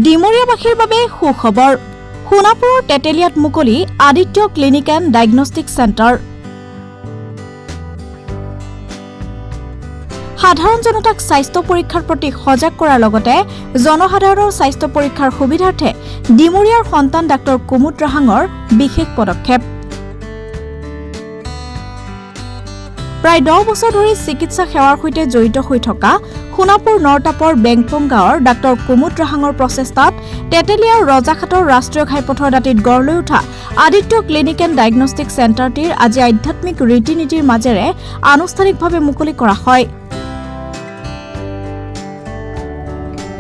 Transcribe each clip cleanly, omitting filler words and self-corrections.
ডিমৰীয়াবাসীৰ বাবে সুখবৰ সোণাপুৰৰ তেতেলিয়াত মুকলি Aditya clinic and diagnostic centre. সাধাৰণ জনতাক স্বাস্থ্য পৰীক্ষাৰ প্ৰতি সজাগ কৰাৰ লগতে জনসাধাৰণৰ স্বাস্থ্য পৰীক্ষাৰ সুবিধাৰ্থে ডিমৰীয়াৰ সন্তান ডাক্তৰ কুমুদ ৰাহাঙৰ বিশেষ পদক্ষেপ। প্ৰায় 10 বছৰ ধৰি চিকিৎসা সেৱাৰ সৈতে জড়িত হৈ থকা সোণাপুৰ নৰতাপৰ বেংপং গাঁৱৰ ডাক্তৰ কুমুদ ৰাহাঙৰ প্ৰচেষ্টাত তেতেলিয়াৰ ৰজাঘাটৰ ৰাষ্ট্ৰীয় ঘাইপথৰ দাঁতিত গঢ় লৈ উঠা আদিত্য ক্লিনিক এণ্ড ডায়েগনষ্টিক চেণ্টাৰটিৰ আজি আধ্যাত্মিক ৰীতি নীতিৰ মাজেৰে আনুষ্ঠানিকভাৱে মুকলি কৰা হয়।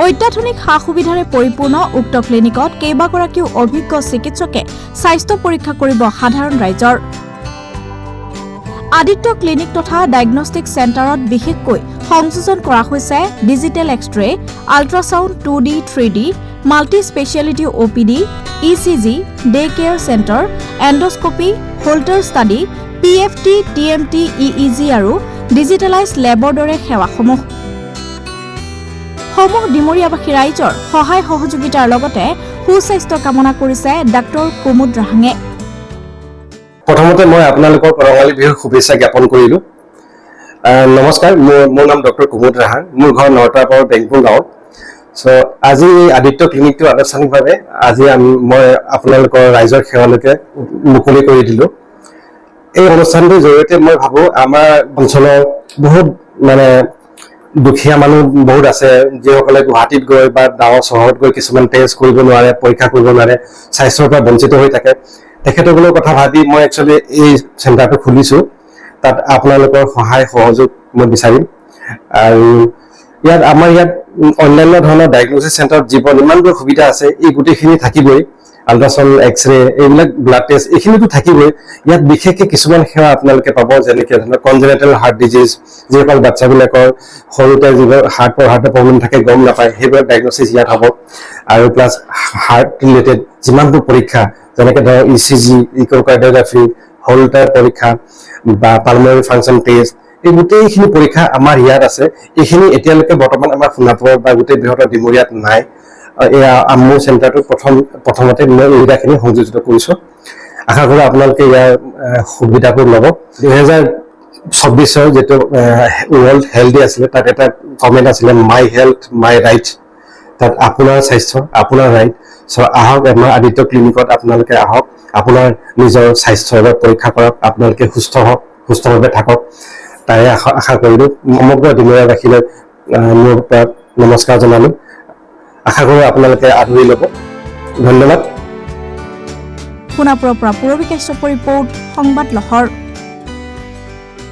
অত্যাধুনিক সা সুবিধাৰে পৰিপূৰ্ণ উক্ত ক্লিনিকত কেইবাগৰাকীও অভিজ্ঞ চিকিৎসকে স্বাস্থ্য পৰীক্ষা কৰিব সাধাৰণ ৰাইজৰ। আদিত্য ক্লিনিক তথা ডায়েগনষ্টিক চেণ্টাৰত বিশেষকৈ সংযোজন কৰা হৈছে digital x-ray, ultrasound 2D, 3D, multi speciality OPD, ECG, day care centre, endoscopy, holter study, PFT, TMT, EEG আৰু ডিজিটেলাইজ লেবৰ দৰে সেৱাসমূহ ডিমৰীয়াবাসী ৰাইজৰ সহায় সহযোগিতাৰ লগতে সুস্বাস্থ্য কামনা কৰিছে ডাক্তৰ কুমুদ ৰাহাঙে। প্ৰথমতে মই আপোনালোকৰ ৰঙালী বিহুৰ শুভেচ্ছা জ্ঞাপন কৰিলোঁ। নমস্কাৰ, মোৰ নাম ডক্টৰ কুমুদ ৰাহাং, মোৰ ঘৰ নৰতাপৰ বেংপং গাঁৱত। আজি এই আদিত্য ক্লিনিকটো আনুষ্ঠানিকভাৱে আজি মই আপোনালোকৰ ৰাইজৰ সেৱালৈকে মুকলি কৰি দিলোঁ। এই অনুষ্ঠানটোৰ জৰিয়তে মই ভাবোঁ আমাৰ অঞ্চলৰ বহুত দুখীয়া মানুহ বহুত আছে, যিসকলে গুৱাহাটীত গৈ বা ডাঙৰ চহৰত গৈ কিছুমান টেষ্ট কৰিব নোৱাৰে, পৰীক্ষা কৰিব নোৱাৰে, স্বাস্থ্যৰ পৰা বঞ্চিত হৈ থাকে। তেখেতসকলৰ কথা ভাবি মই একচুৱেলি এই চেণ্টাৰটো খুলিছোঁ। তাত আপোনালোকৰ সহায় সহযোগ মই বিচাৰিম। আৰু আমাৰ ইয়াত অন্যান্য ধৰণৰ ডায়েগনষ্টিক চেণ্টাৰত যিবোৰ ইমানবোৰ সুবিধা আছে, এই গোটেইখিনি থাকিবই। আল্ট্ৰাছাউণ্ড, এক্স-ৰে, এইবিলাক ব্লাড টেষ্ট এইখিনিতো থাকিবই। ইয়াত বিশেষকৈ কিছুমান সেৱা আপোনালোকে পাব, যেনেকৈ ধৰণৰ কনজেনিটেল হাৰ্ট ডিজিজ, যিসকল বাচ্চাবিলাকৰ সৰুতে যিবোৰ হাৰ্টৰ প্ৰব্লেম থাকে গম নাপায়, সেইবিলাক ডায়েগনষ্টিছ ইয়াত হ'ব। আৰু প্লাছ হাৰ্ট ৰিলেটেড যিমানবোৰ পৰীক্ষা, যেনেকৈ ধৰক ECG, ইক'কাৰ্ডিঅগ্ৰাফি, হোল্টাৰ পৰীক্ষা বা পালমোনাৰী ফাংচন টেষ্ট, এই গোটেইখিনি পৰীক্ষা আমাৰ ইয়াত আছে। এইখিনি এতিয়ালৈকে বৰ্তমান আমাৰ সোণাপুৰত বা গোটেই বৃহত্তৰ ডিমৰীয়াত নাই। এয়া মোৰ চেণ্টাৰটো প্ৰথমতে মই সুবিধাখিনি সংযোজিত কৰিছোঁ। আশা কৰোঁ আপোনালোকে ইয়াৰ সুবিধাবোৰ ল'ব। 2024 যিটো ৱৰ্ল্ড হেল্থ ডে আছিলে, তাত এটা কমেণ্ট আছিলে, মাই হেল্থ মাই ৰাইট। তাত আপোনাৰ স্বাস্থ্য আপোনাৰ ৰাইট। আহক আমাৰ আদিত্য ক্লিনিকত, আপোনালোকে আহক, আপোনাৰ নিজৰ স্বাস্থ্যৰ পৰীক্ষা কৰক, আপোনালোকে সুস্থ হওক, সুস্থভাৱে থাকক, তাৰে আশা কৰিলোঁ। সমগ্ৰ ডিমৰীয়াবাসীলৈ মোৰ পৰা নমস্কাৰ জনালোঁ। আশা কৰোঁ আপোনালোকে আদৰি ল'ব। ধন্যবাদ। সোণাপুৰৰ পৰা পূৰবী কাশ্যপৰ ৰিপৰ্ট, সংবাদ লহৰ।